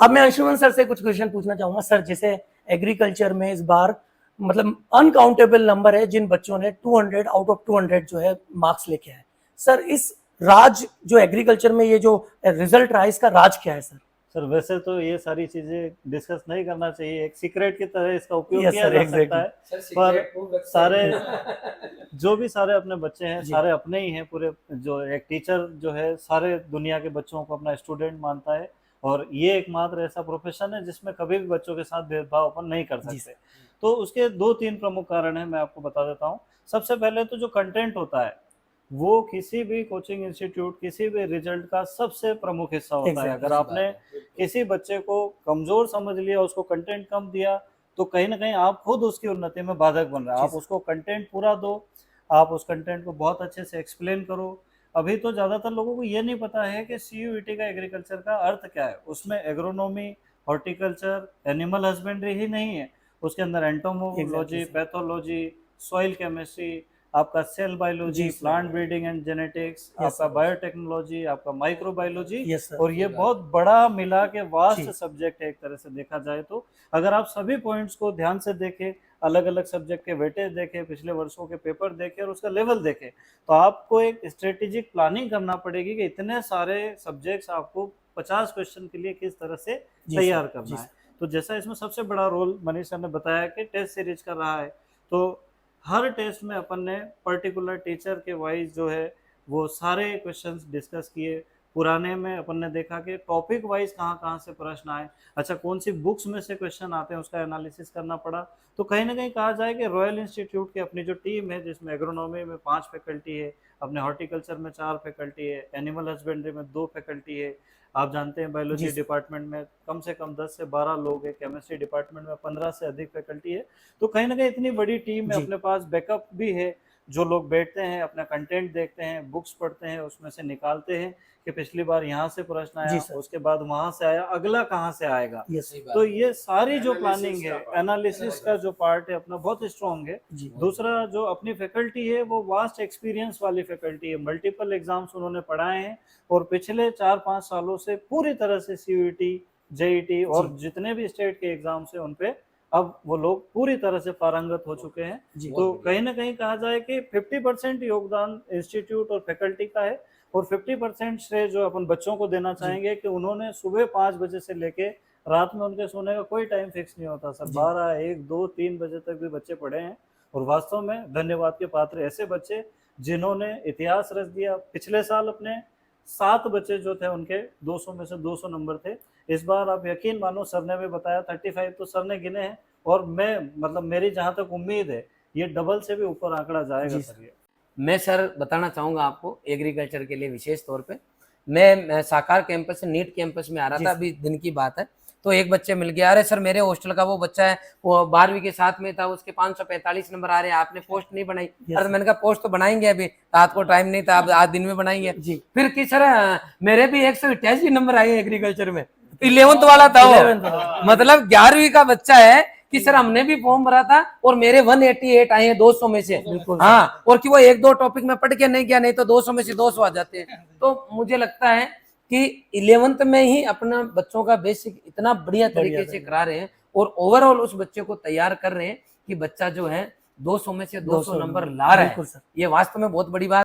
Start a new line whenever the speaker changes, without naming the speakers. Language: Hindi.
अब मैं अंशुमन सर से कुछ क्वेश्चन पूछना चाहूंगा सर। जैसे एग्रीकल्चर में इस बार मतलब अनकाउंटेबल नंबर है जिन बच्चों ने 200 आउट ऑफ 200 जो है मार्क्स लेके आए सर। इस राज जो एग्रीकल्चर में ये जो रिजल्ट रहा, इसका राज क्या है सर?
सर वैसे तो ये सारी चीजें डिस्कस नहीं करना चाहिए, एक सीक्रेट की तरह इसका उपयोग
यस
किया
सर,
जा
एग्जैक्टली।
सकता है, पर सारे जो भी सारे अपने बच्चे हैं
जी।
सारे अपने ही हैं पूरे। जो एक टीचर जो है सारे दुनिया के बच्चों को अपना स्टूडेंट मानता है, और ये एकमात्र ऐसा प्रोफेशन है जिसमें कभी भी बच्चों के साथ भेदभाव अपन नहीं कर
जी
सकते। तो उसके दो तीन प्रमुख कारण हैं, मैं आपको बता देता हूँ। सबसे पहले तो जो कंटेंट होता है वो किसी भी कोचिंग इंस्टीट्यूट, किसी भी रिजल्ट का सबसे प्रमुख हिस्सा होता है। अगर आपने किसी बच्चे को कमजोर समझ लिया, उसको कंटेंट कम दिया, तो कहीं ना कहीं आप खुद उसकी उन्नति में बाधक बन रहे हैं। आप उसको कंटेंट पूरा दो, आप उस कंटेंट को बहुत अच्छे से एक्सप्लेन करो। अभी तो ज्यादातर लोगों को ये नहीं पता है कि सीयूईटी का एग्रीकल्चर का अर्थ क्या है। उसमें एग्रोनॉमी, हॉर्टिकल्चर, एनिमल हस्बेंड्री ही नहीं है, उसके अंदर एंटोमोलॉजी, पैथोलॉजी, सॉइल केमिस्ट्री, आपका cell biology, plant breeding and genetics, आपका बायोटेक्नोलॉजी, आपका माइक्रोबायोलॉजी, और ये बहुत बड़ा मिला के वास्ट सब्जेक्ट है एक तरह से देखा जाए तो। अगर आप सभी पॉइंट्स को ध्यान से देखें, अलग अलग सब्जेक्ट के वेटेज देखें, पिछले वर्षों के पेपर देखें और उसका लेवल देखें, तो आपको एक स्ट्रेटेजिक प्लानिंग करना पड़ेगी कि इतने सारे सब्जेक्ट्स आपको 50 क्वेश्चन के लिए किस तरह से तैयार करना है। तो जैसा इसमें सबसे बड़ा रोल मनीष सर ने बताया कि टेस्ट सीरीज का रहा है, तो हर टेस्ट में अपन ने पर्टिकुलर टीचर के वाइज जो है वो सारे क्वेश्चंस डिस्कस किए। पुराने में अपन ने देखा कि टॉपिक वाइज कहाँ कहाँ से प्रश्न आए, अच्छा कौन सी बुक्स में से क्वेश्चन आते हैं, उसका एनालिसिस करना पड़ा। तो कहीं ना कहीं कहा जाए कि रॉयल इंस्टीट्यूट की अपनी जो टीम है, जिसमें एग्रोनॉमी में 5 फैकल्टी है, अपने हॉर्टिकल्चर में 4 फैकल्टी है, एनिमल हस्बेंड्री में 2 फैकल्टी है, आप जानते हैं बायोलॉजी डिपार्टमेंट में कम से कम 10 से 12 लोग हैं, केमिस्ट्री डिपार्टमेंट में 15 से अधिक फैकल्टी है। तो कहीं ना कहीं इतनी बड़ी टीम में अपने पास बैकअप भी है, जो लोग बैठते हैं, अपना कंटेंट देखते हैं, बुक्स पढ़ते हैं, उसमें से निकालते हैं कि पिछली बार यहाँ से प्रश्न आया, उसके बाद वहां से आया, अगला कहाँ से आएगा। तो ये सारी जो प्लानिंग है, एनालिसिस का जो पार्ट है अपना बहुत स्ट्रॉन्ग है। दूसरा जो अपनी फैकल्टी है वो वास्ट एक्सपीरियंस वाली फैकल्टी है, मल्टीपल एग्जाम्स उन्होंने पढ़ाए हैं, और पिछले 4-5 सालों से पूरी तरह से सीयूईटी, जेईटी और जितने भी स्टेट के एग्जाम्स है उन पे अब वो लोग पूरी तरह से पारंगत हो चुके हैं। तो कहीं ना कहीं कहा जाए कि 50% योगदान इंस्टीट्यूट और फैकल्टी का है, और 50% श्रेय जो अपन बच्चों को देना चाहेंगे कि उन्होंने सुबह 5 बजे से लेके रात में उनके सोने का कोई टाइम फिक्स नहीं होता सर, 12, 1, 2, 3 बजे तक भी बच्चे पढ़े हैं। और वास्तव में धन्यवाद के पात्र ऐसे बच्चे जिन्होंने इतिहास रच दिया। पिछले साल अपने 7 बच्चे जो थे उनके 200 में से 200 नंबर थे। इस बार आप यकीन मानो, सर ने भी बताया 35 तो सर ने गिने हैं, और मैं मतलब मेरी जहां तक उम्मीद है ये डबल से भी ऊपर आंकड़ा जाएगा सर। ये
मैं सर बताना चाहूंगा आपको एग्रीकल्चर के लिए विशेष तौर पे, मैं साकार कैंपस से नीट कैंपस में आ रहा था, अभी दिन की बात है। तो एक बच्चे मिल गया, अरे सर मेरे हॉस्टल का वो बच्चा है, वो 12वीं के साथ में था, उसके 545 नंबर आ रहे हैं, आपने पोस्ट नहीं बनाई। अरे मैंने कहा पोस्ट तो बनाएंगे, अभी रात को टाइम नहीं था, अब आज दिन में बनाएंगे। फिर कि सर मेरे भी 188 नंबर आए एग्रीकल्चर में, 11th वाला था वो, मतलब 11वीं का बच्चा है कि सर हमने भी फॉर्म भरा था और मेरे 188 आए हैं 200 में से। हाँ, और कि वो 1-2 टॉपिक में पढ़ के नहीं गया, नहीं तो 200 में से 200 आ जाते हैं। तो मुझे लगता है कि 11th में ही अपना बच्चों का बेसिक इतना बढ़िया तरीके से करा रहे हैं, और ओवरऑल उस बच्चे को तैयार कर रहे हैं कि बच्चा जो है 200 में से 200 नंबर ला रहा है। ये वास्तव में बहुत बड़ी बात